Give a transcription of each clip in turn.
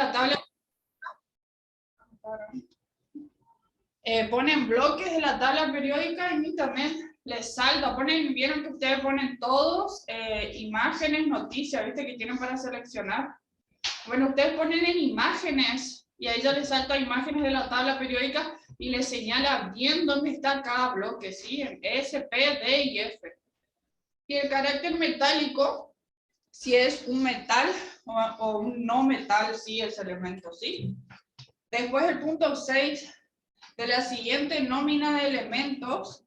la tabla, ponen bloques de la tabla periódica en internet, les salta, vieron que ustedes ponen todos imágenes, noticias, ¿viste? Que tienen para seleccionar. Bueno, ustedes ponen en imágenes y ahí ya les salta imágenes de la tabla periódica y les señala bien dónde está cada bloque, ¿sí? En S, P, D y F. Y el carácter metálico, si es un metal o un no metal, sí, ese elemento, ¿sí? Después el punto 6 de la siguiente nómina de elementos,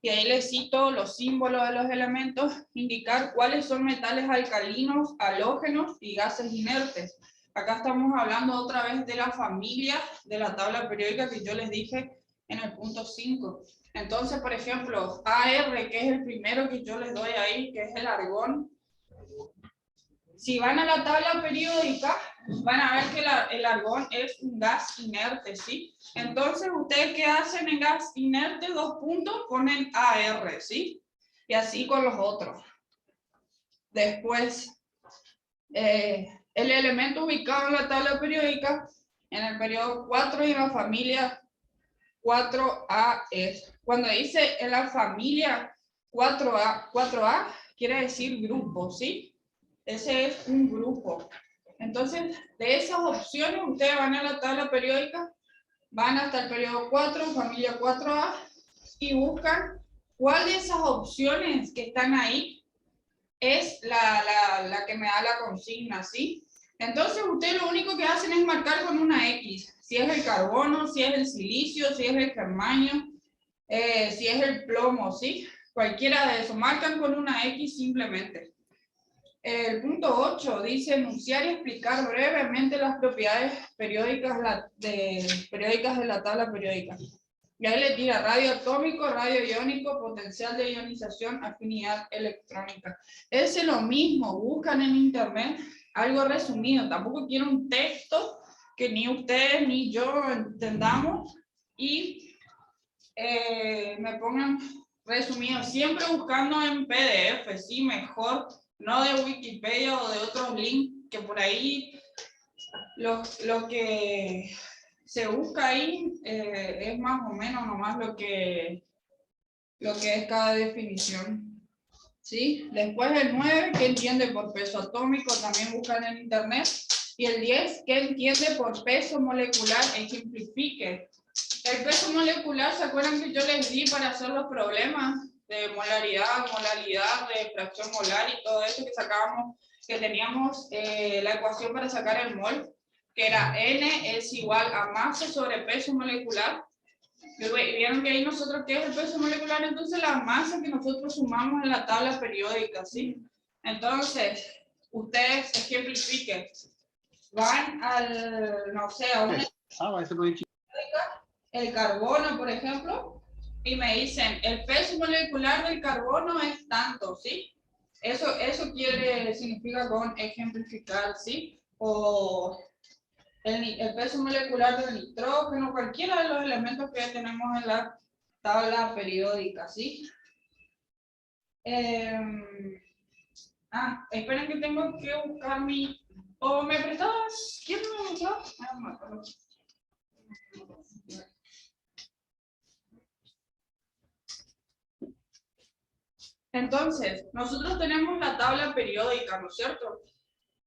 y ahí les cito los símbolos de los elementos, indicar cuáles son metales alcalinos, halógenos y gases inertes. Acá estamos hablando otra vez de la familia de la tabla periódica que yo les dije en el punto 5. Entonces, por ejemplo, AR, que es el primero que yo les doy ahí, que es el argón. Si van a la tabla periódica, van a ver que el argón es un gas inerte, ¿sí? Entonces, ¿ustedes qué hacen en gas inerte? 2 puntos, ponen AR, ¿sí? Y así con los otros. Después, el elemento ubicado en la tabla periódica, en el periodo 4 y en la familia 4A es. Cuando dice en la familia 4A quiere decir grupo, ¿sí? Ese es un grupo. Entonces, de esas opciones, ustedes van a la tabla periódica, van hasta el periodo 4, familia 4A, y buscan cuál de esas opciones que están ahí es la que me da la consigna, ¿sí? Entonces, ustedes lo único que hacen es marcar con una X. Si es el carbono, si es el silicio, si es el germanio, si es el plomo, ¿sí? Cualquiera de esos. Marcan con una X simplemente. El punto 8 dice enunciar y explicar brevemente las propiedades periódicas de la tabla periódica. Y ahí le tira radio atómico, radio iónico, potencial de ionización, afinidad electrónica. Es lo mismo, buscan en internet algo resumido. Tampoco quiero un texto que ni ustedes ni yo entendamos y me pongan resumido. Siempre buscando en PDF, sí, mejor. No de Wikipedia o de otros links que por ahí lo que se busca ahí es más o menos nomás lo que es cada definición. ¿Sí? Después el 9, ¿qué entiende por peso atómico? También buscan en internet. Y el 10, ¿qué entiende por peso molecular? Ejemplifique. El peso molecular, ¿se acuerdan que yo les di para hacer los problemas de molaridad, molalidad, de fracción molar y todo eso que sacábamos, que teníamos la ecuación para sacar el mol, que era N es igual a masa sobre peso molecular? Vieron que ahí nosotros, ¿qué es el peso molecular? Entonces la masa que nosotros sumamos en la tabla periódica, ¿sí? Entonces, ustedes ejemplifiquen. Van al, no sé, a una el carbono, por ejemplo, y me dicen, el peso molecular del carbono es tanto, ¿sí? Eso significa con ejemplificar, ¿sí? O el peso molecular del nitrógeno, cualquiera de los elementos que tenemos en la tabla periódica, ¿sí? Esperen que tengo que buscar mi... ¿O me prestabas? ¿Quién me prestabas? No me acuerdo. Entonces, nosotros tenemos la tabla periódica, ¿no es cierto?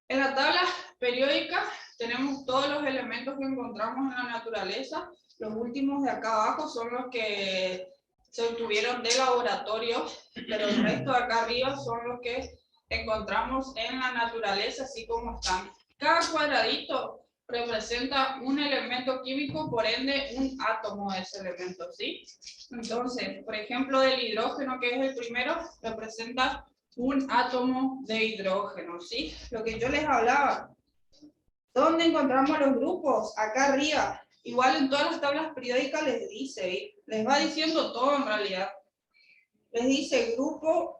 En la tabla periódica tenemos todos los elementos que encontramos en la naturaleza. Los últimos de acá abajo son los que se obtuvieron de laboratorio, pero el resto de acá arriba son los que encontramos en la naturaleza, así como están. Cada cuadradito representa un elemento químico, por ende un átomo de ese elemento, ¿sí? Entonces, por ejemplo, del hidrógeno, que es el primero, representa un átomo de hidrógeno, ¿sí? Lo que yo les hablaba. ¿Dónde encontramos los grupos? Acá arriba. Igual en todas las tablas periódicas les dice, les va diciendo todo en realidad. Les dice grupo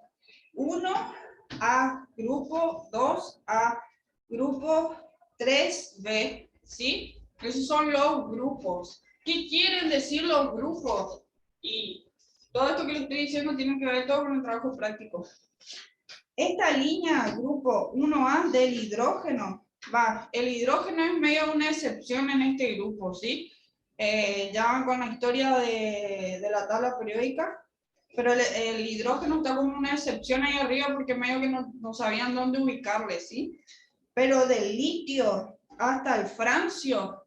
1A, grupo 2A, grupo 3B, ¿sí? Esos son los grupos. ¿Qué quieren decir los grupos? Y todo esto que les estoy diciendo tiene que ver todo con el trabajo práctico. Esta línea, grupo 1A del hidrógeno, El hidrógeno es medio una excepción en este grupo, ¿sí? Ya van con la historia de la tabla periódica, pero el hidrógeno está como una excepción ahí arriba porque medio que no sabían dónde ubicarle, ¿sí? Pero del litio hasta el francio,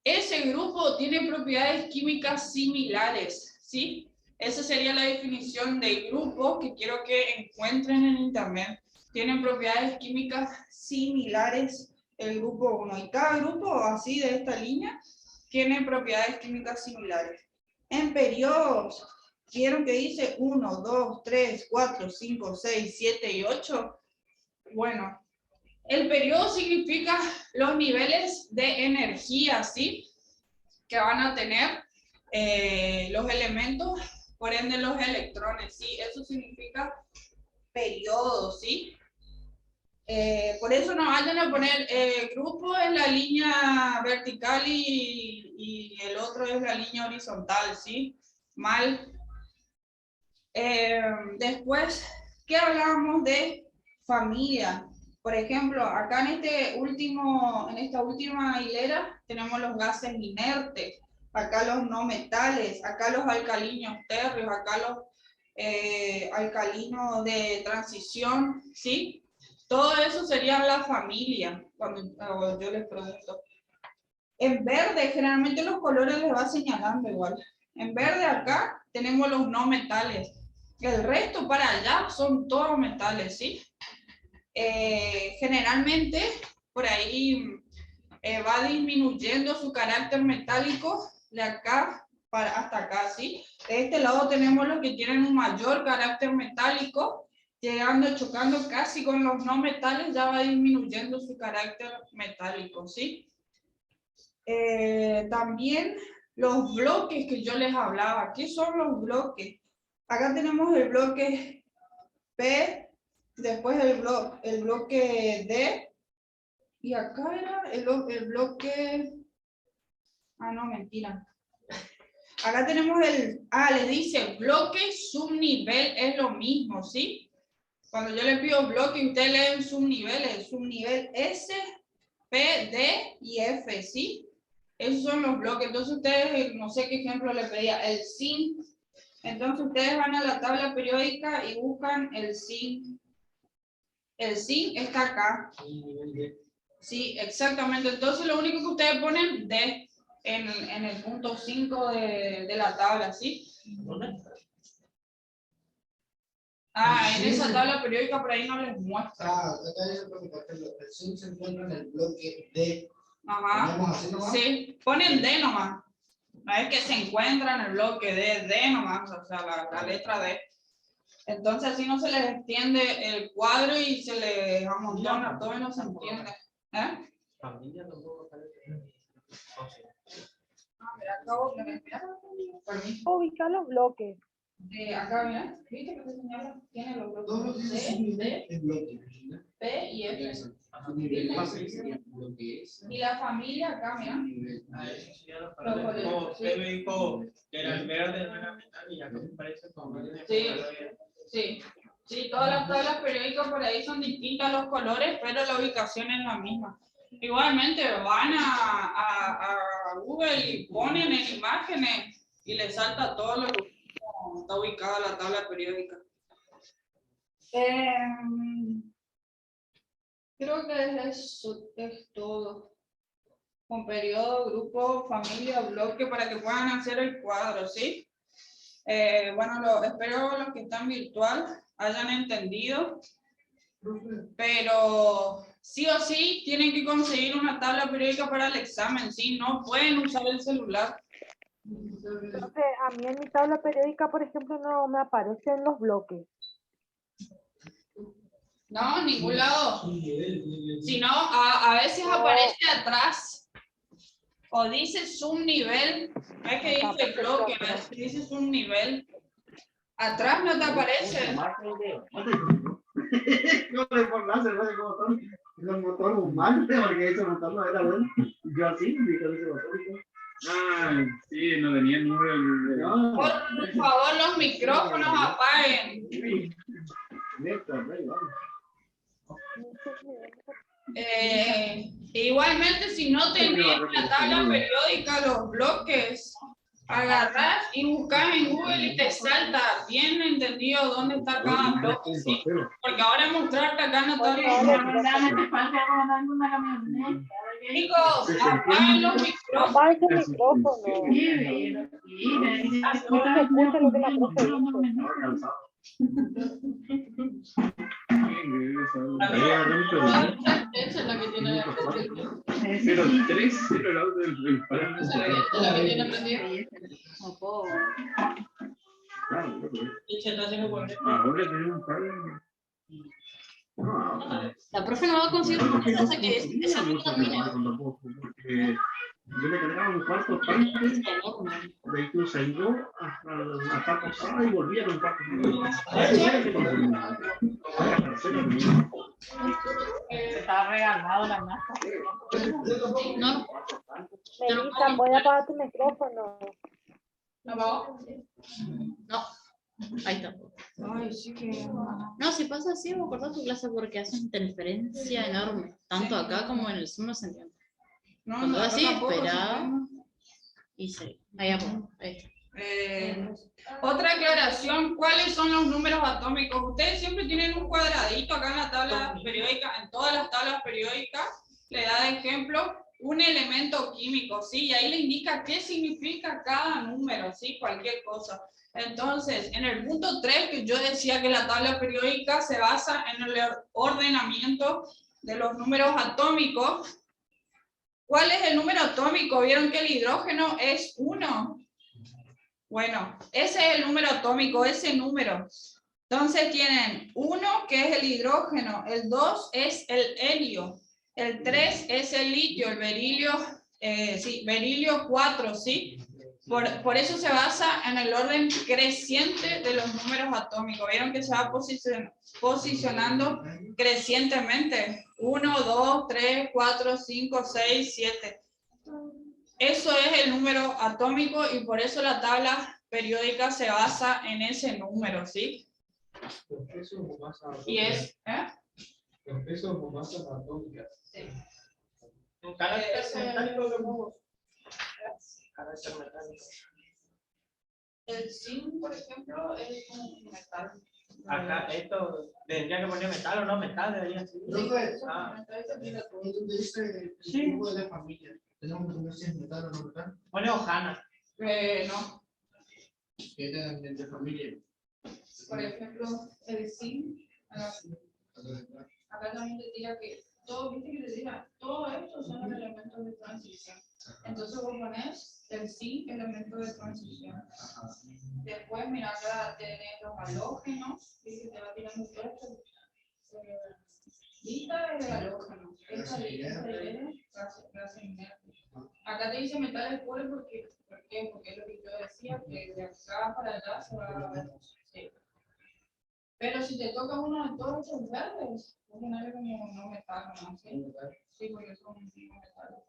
ese grupo tiene propiedades químicas similares, ¿sí? Esa sería la definición de grupo que quiero que encuentren en internet. Tienen propiedades químicas similares el grupo 1. Y cada grupo, así de esta línea, tiene propiedades químicas similares. En periodos, ¿vieron que dice 1, 2, 3, 4, 5, 6, 7 y 8? Bueno, el periodo significa los niveles de energía, ¿sí? Que van a tener los elementos, por ende los electrones, ¿sí? Eso significa periodo, ¿sí? Por eso no vayan a poner grupo en la línea vertical y el otro es la línea horizontal, ¿sí? Mal. Después, ¿qué hablamos de familia? Por ejemplo, acá en esta última hilera tenemos los gases inertes, acá los no metales, acá los alcalinos térreos, acá los alcalinos de transición, ¿sí? Todo eso sería la familia, cuando yo les pregunto. En verde, generalmente los colores les va señalando igual. En verde acá tenemos los no metales. El resto para allá son todos metales, ¿sí? Generalmente por ahí va disminuyendo su carácter metálico de acá hasta acá, ¿sí? De este lado tenemos los que tienen un mayor carácter metálico, llegando, chocando casi con los no metales, ya va disminuyendo su carácter metálico, ¿sí? También los bloques que yo les hablaba. ¿Qué son los bloques? Acá tenemos el bloque P, después el bloque D, y acá era el bloque... Ah, no, mentira. Acá tenemos les dice bloque, subnivel, es lo mismo, ¿sí? Cuando yo le pido bloque, usted lee el subnivel S, P, D y F, ¿sí? Esos son los bloques. Entonces ustedes, no sé qué ejemplo le pedía, el zinc. Entonces ustedes van a la tabla periódica y buscan el zinc. El zinc está acá. Sí, exactamente. Entonces lo único que ustedes ponen D en el punto 5 de la tabla, ¿sí? En esa tabla periódica por ahí no les muestra. El zinc se encuentra en el bloque D. Ajá. Sí, ponen D nomás. No es que se encuentra en el bloque D nomás, o sea, la letra D. Entonces así no se les extiende el cuadro y se les amontona, todo y no se entiende. Familia tampoco Mira, acabo de mira. Ubicar los bloques. Acá, mira, ¿viste que te señala? Tiene los bloques C, D, P y F. Y la familia acá, mira. Usted me dijo que era el verde, no era metal, y acá me parece como Sí, todas las tablas periódicas por ahí son distintas los colores, pero la ubicación es la misma. Igualmente van a Google y ponen en imágenes y les salta todo lo que está ubicada la tabla periódica. Creo que eso es todo. Con periodo, grupo, familia, bloque, para que puedan hacer el cuadro, ¿sí? Bueno, espero los que están virtual hayan entendido, pero sí o sí tienen que conseguir una tabla periódica para el examen, ¿sí? No pueden usar el celular. Entonces, a mí en mi tabla periódica, por ejemplo, no me aparecen los bloques. No, en ningún lado. Si no, a veces aparece atrás. O dice subnivel. No es que dice bloque, ¿ves? Dice subnivel. Atrás no te aparece. No le formaste, no sé cómo son. Los motores humanos, porque ese motor no era bueno. Yo así, mi cabeza motor. sí, no venía el número. No. Por favor, los micrófonos apaguen. Igualmente, si no tenés la tabla periódica, los bloques, agarrás y buscas en Google y te salta bien entendido dónde está cada bloque, ¿sí? Porque ahora mostrarte acá en la tabla. Chicos, apaguen los micrófonos. Apaga el micrófono. No se escucha lo que la profe dice. Esa es la que tiene Pero 3-0 el auto del parado. la que tiene prendido. Ahora tenemos cable. La profe no va a conseguir una cosa que esa no termina. Yo le cargaba un cuarto tanque de Ituzaingó hasta la etapa pasada y volvía a un cuarto. Se está regalado la masa. No, Melissa, voy a apagar tu micrófono. ¿No? no. Ahí está. Ay, sí que... No, si pasa así, vos cortás tu clase porque hace interferencia enorme. Tanto acá como en el Zoom no se entiende. No, Cuando así, tampoco se espera. entiende. Y sí. Ahí abajo. Ahí está. Otra aclaración, ¿cuáles son los números atómicos? Ustedes siempre tienen un cuadradito acá en la tabla periódica, en todas las tablas periódicas, le da de ejemplo un elemento químico, ¿sí? Y ahí le indica qué significa cada número, ¿sí? Cualquier cosa. Entonces, en el punto 3, que yo decía que la tabla periódica se basa en el ordenamiento de los números atómicos. ¿Cuál es el número atómico? ¿Vieron que el hidrógeno es 1? Bueno, ese es el número atómico, ese número. Entonces tienen 1, que es el hidrógeno, el 2 es el helio, el 3 es el litio, el berilio, berilio 4, ¿sí? Por eso se basa en el orden creciente de los números atómicos. ¿Vieron que se va posicionando crecientemente? 1, 2, 3, 4, 5, 6, 7. Eso es el número atómico y por eso la tabla periódica se basa en ese número, ¿sí? Y es, Los pesos o masas atómicas. Sí. Un carácter metálico de modo. Carácter metálico. El zinc, por ejemplo, es un metal. Acá, esto, ¿tendría que poner metal o no metal? Debería ser. Sí. De la familia. Tenemos que poner si es metal o no metal. Pone hojana. No. Que es de familia. Por ejemplo, el zinc. Acá también te diga que todo, viste que te diga, todo esto son los elementos de transición. Entonces vos pones el zinc, elemento de transición. Después, mira, acá tenés los halógenos, que te va tirando todo esto. Lista es de halógeno. Esta es clase inerte. Acá te dice metales puros porque es lo que yo decía, que de acá para allá se va a ver. Sí. Pero si te toca uno de todos estos verdes, vos ponerle como no metal, ¿no? Sí, porque son no metales.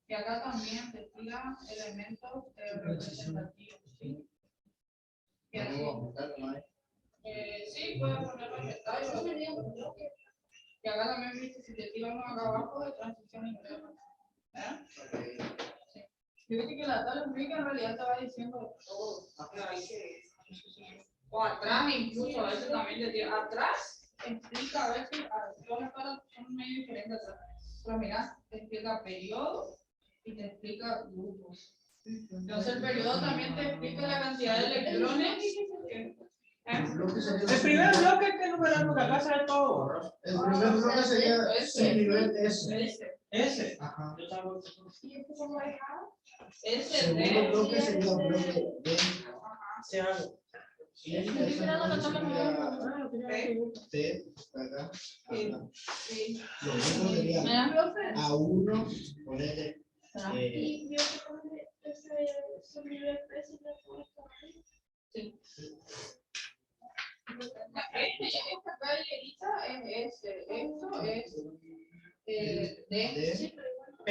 Y acá también te tira elementos representativos, ¿sí? Sí, puedes ponerlo en metal. Y acá también viste si te tira uno acá abajo de transición interna. Sí. Y viste que la tabla en realidad te va diciendo todo. O atrás incluso, a veces también te tira. Atrás explica a veces, todas las tablas son medio diferentes atrás. Pero mira, te explica periodo y te explica grupos. Entonces el periodo también te explica la cantidad de electrones. El primer bloque es que número, porque acá se ve todo borroso. El primer bloque sería el nivel S. Ese. Ajá. El segundo bloque sería el bloque D. Se hago. Y el tercer bloque sería T, ¿verdad? Sí. Lo mismo sería A1, ponele. Sí. Esta gallerita es esto es D. P.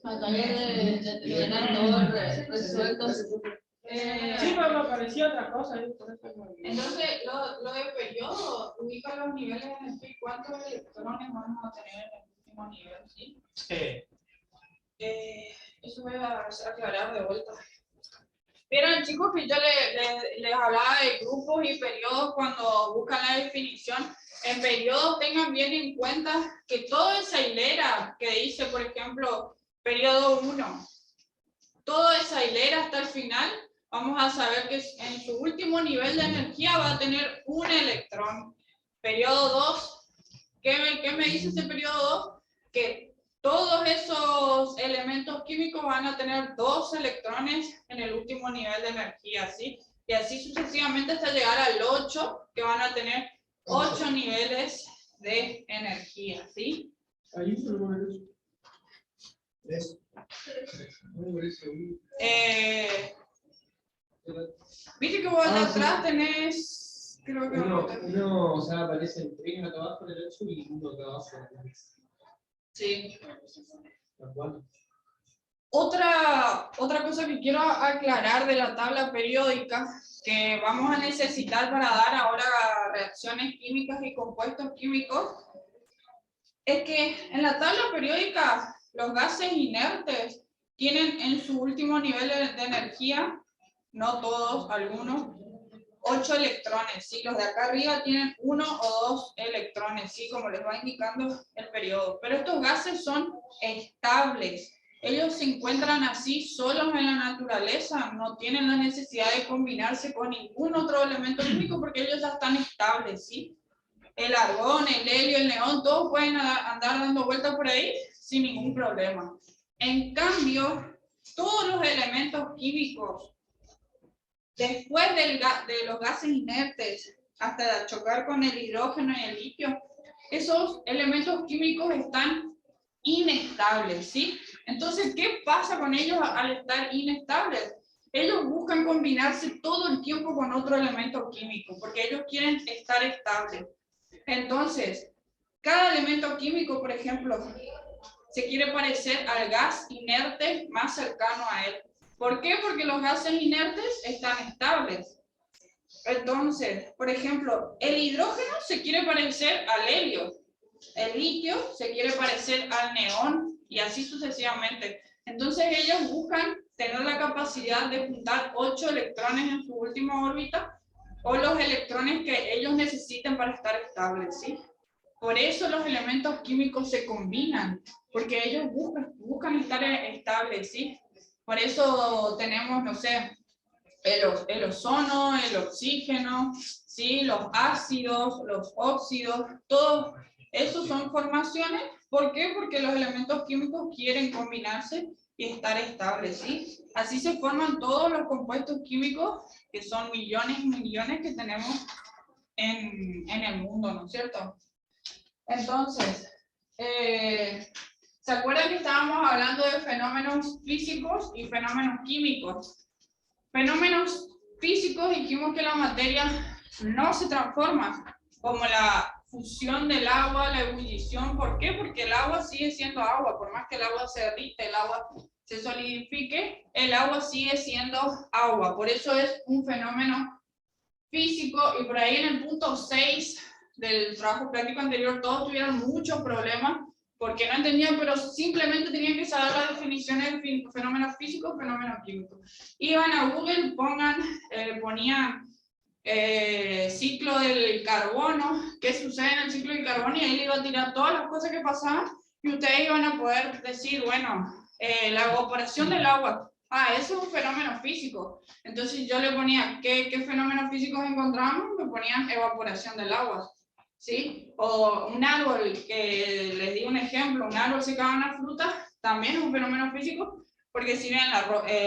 Acá de tener todo resuelto. Sí, pero me parecía otra cosa. Entonces, lo de periodo ubica los niveles en el PI. ¿Cuántos electrones vamos a tener último nivel, ¿sí? Sí. Eso voy a aclarar de vuelta. Vieron, chicos, que yo les hablaba de grupos y periodos cuando buscan la definición. En periodos tengan bien en cuenta que toda esa hilera que dice, por ejemplo, periodo 1, toda esa hilera hasta el final, vamos a saber que en su último nivel de energía va a tener un electrón. Periodo 2, ¿qué me dice ese periodo 2? Que todos esos elementos químicos van a tener 2 electrones en el último nivel de energía, ¿sí? Y así sucesivamente hasta llegar al 8, que van a tener 8 niveles de energía, ¿sí? Viste que vos atrás tenés, creo que Uno, o sea, aparece el 3 acá abajo del 8 y uno acá abajo. sí. Tal cual. Otra cosa que quiero aclarar de la tabla periódica que vamos a necesitar para dar ahora reacciones químicas y compuestos químicos es que en la tabla periódica los gases inertes tienen en su último nivel de energía, no todos, algunos, 8 electrones, ¿sí? Los de acá arriba tienen 1 o 2 electrones, ¿sí? Como les va indicando el periodo. Pero estos gases son estables. Ellos se encuentran así solos en la naturaleza, no tienen la necesidad de combinarse con ningún otro elemento químico porque ellos ya están estables, ¿sí? El argón, el helio, el neón, todos pueden andar dando vueltas por ahí sin ningún problema. En cambio, todos los elementos químicos, después de los gases inertes, hasta chocar con el hidrógeno y el litio, esos elementos químicos están inestables, ¿sí? Entonces, ¿qué pasa con ellos al estar inestables? Ellos buscan combinarse todo el tiempo con otro elemento químico, porque ellos quieren estar estables. Entonces, cada elemento químico, por ejemplo, se quiere parecer al gas inerte más cercano a él. ¿Por qué? Porque los gases inertes están estables. Entonces, por ejemplo, el hidrógeno se quiere parecer al helio, el litio se quiere parecer al neón y así sucesivamente. Entonces ellos buscan tener la capacidad de juntar 8 electrones en su última órbita o los electrones que ellos necesiten para estar estables, ¿sí? Por eso los elementos químicos se combinan, porque ellos buscan estar estables, ¿sí? Por eso tenemos, no sé, el ozono, el oxígeno, ¿sí? Los ácidos, los óxidos, todos esos son formaciones. ¿Por qué? Porque los elementos químicos quieren combinarse y estar estables, ¿sí? Así se forman todos los compuestos químicos, que son millones y millones que tenemos en el mundo, ¿no es cierto? Entonces, ¿se acuerdan que estábamos hablando de fenómenos físicos y fenómenos químicos? Fenómenos físicos, dijimos que la materia no se transforma, como la fusión del agua, la ebullición. ¿Por qué? Porque el agua sigue siendo agua, por más que el agua se derrite, el agua se solidifique, el agua sigue siendo agua. Por eso es un fenómeno físico, y por ahí en el punto 6 del trabajo práctico anterior todos tuvieron muchos problemas porque no entendían, pero simplemente tenían que saber las definiciones de fenómenos físicos, fenómenos químicos. Iban a Google, ponían ciclo del carbono, qué sucede en el ciclo del carbono, y ahí le iba a tirar todas las cosas que pasaban, y ustedes iban a poder decir, bueno, la evaporación del agua, eso es un fenómeno físico. Entonces yo le ponía, ¿qué fenómenos físicos encontramos? Me ponían evaporación del agua, ¿sí? O un árbol, que les di un ejemplo, un árbol secaba una fruta, también es un fenómeno físico, porque si bien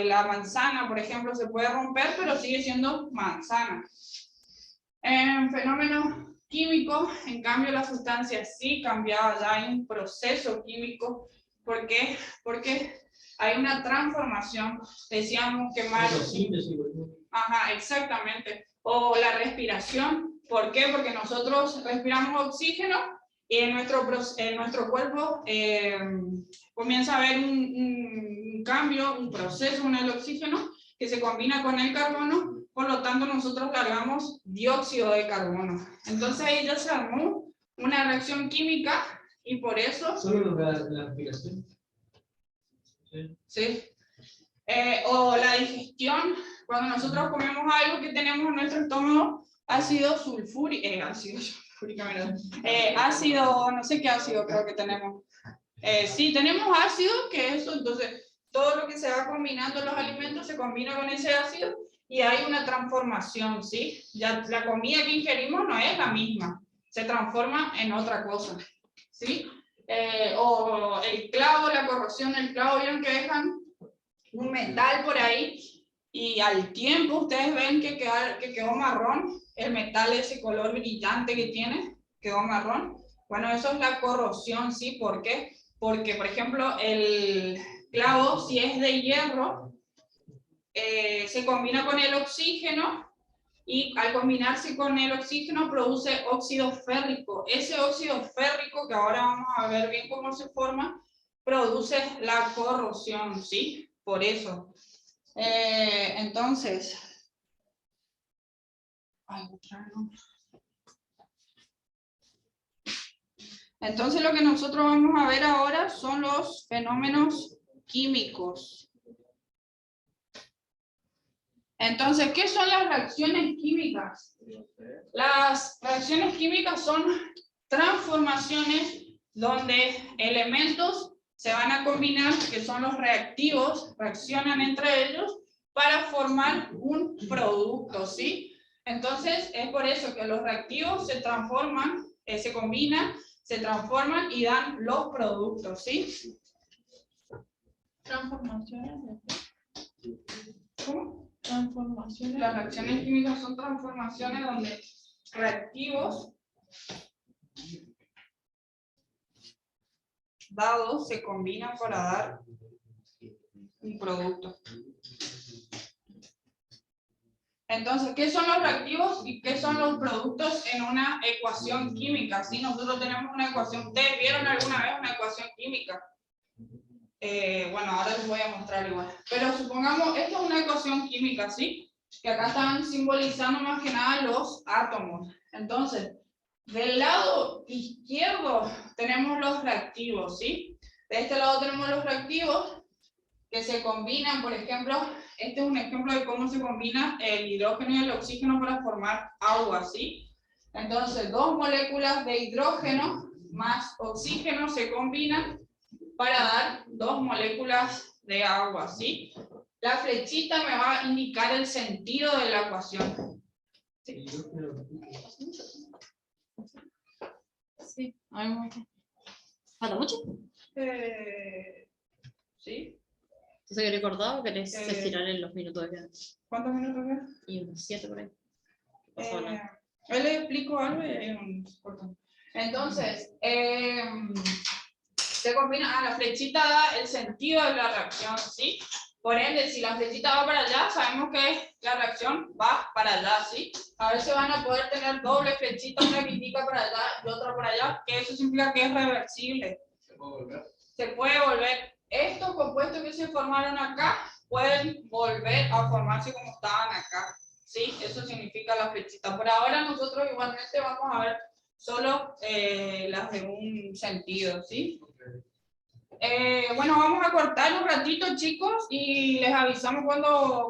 la manzana, por ejemplo, se puede romper, pero sigue siendo manzana. En fenómenos químicos, en cambio, la sustancia sí cambiaba, ya hay un proceso químico. ¿Por qué? Porque hay una transformación, decíamos quemar. Ajá, exactamente. O la respiración. ¿Por qué? Porque nosotros respiramos oxígeno y en nuestro cuerpo comienza a haber un cambio, un proceso en el oxígeno que se combina con el carbono, por lo tanto nosotros largamos dióxido de carbono. Entonces ahí ya se armó una reacción química y por eso, Solo la aplicación. sí. O la digestión, cuando nosotros comemos algo que tenemos en nuestro estómago, ácido sulfúrico, ácido, no sé qué ácido creo que tenemos. Sí, tenemos ácido, que eso, entonces, todo lo que se va combinando en los alimentos se combina con ese ácido y hay una transformación, ¿sí? Ya la comida que ingerimos no es la misma, se transforma en otra cosa, ¿sí? O el clavo, la corrosión del clavo, vieron que dejan un metal por ahí y al tiempo ustedes ven que quedó marrón, el metal, ese color brillante que tiene, quedó marrón. Bueno, eso es la corrosión, ¿sí? ¿Por qué? Porque, por ejemplo, el clavo, si es de hierro, se combina con el oxígeno y al combinarse con el oxígeno produce óxido férrico. Ese óxido férrico, que ahora vamos a ver bien cómo se forma, produce la corrosión, ¿sí? Por eso. Entonces, entonces lo que nosotros vamos a ver ahora son los fenómenos químicos. Entonces, ¿qué son las reacciones químicas? Las reacciones químicas son transformaciones donde elementos se van a combinar, que son los reactivos, reaccionan entre ellos para formar un producto, ¿sí? Entonces, es por eso que los reactivos se transforman, se combinan, se transforman y dan los productos, ¿sí? Transformaciones. ¿Cómo? Transformaciones. Las reacciones químicas son transformaciones donde reactivos dados se combinan para dar un producto. Entonces, ¿qué son los reactivos y qué son los productos en una ecuación química? ¿Sí? Nosotros tenemos una ecuación. ¿Ustedes vieron alguna vez una ecuación química? Bueno, ahora les voy a mostrar igual. Pero supongamos, esta es una ecuación química, ¿sí? Que acá están simbolizando más que nada los átomos. Entonces, del lado izquierdo tenemos los reactivos, ¿sí? De este lado tenemos los reactivos que se combinan, por ejemplo, este es un ejemplo de cómo se combina el hidrógeno y el oxígeno para formar agua, ¿sí? Entonces, dos moléculas de hidrógeno más oxígeno se combinan para dar dos moléculas de agua, ¿sí? La flechita me va a indicar el sentido de la ecuación. ¿Sí? Sí, ¿falta mucho? ¿Sí? ¿Entonces querés cortar o querés estirar en los minutos de quedan? ¿Cuántos minutos quedan? Y unos 7 por ahí. Yo le explico algo y hay un corto. Entonces, se combina, la flechita da el sentido de la reacción, ¿sí? Por ende, si la flechita va para allá, sabemos que la reacción va para allá, ¿sí? A veces van a poder tener doble flechita, una que indica para allá y otra para allá, que eso significa que es reversible. ¿Se puede volver? Se puede volver. Estos compuestos que se formaron acá pueden volver a formarse como estaban acá, ¿sí? Eso significa la flechita. Por ahora nosotros igualmente vamos a ver solo las de un sentido, ¿sí? Bueno, vamos a cortar un ratito, chicos, y les avisamos cuando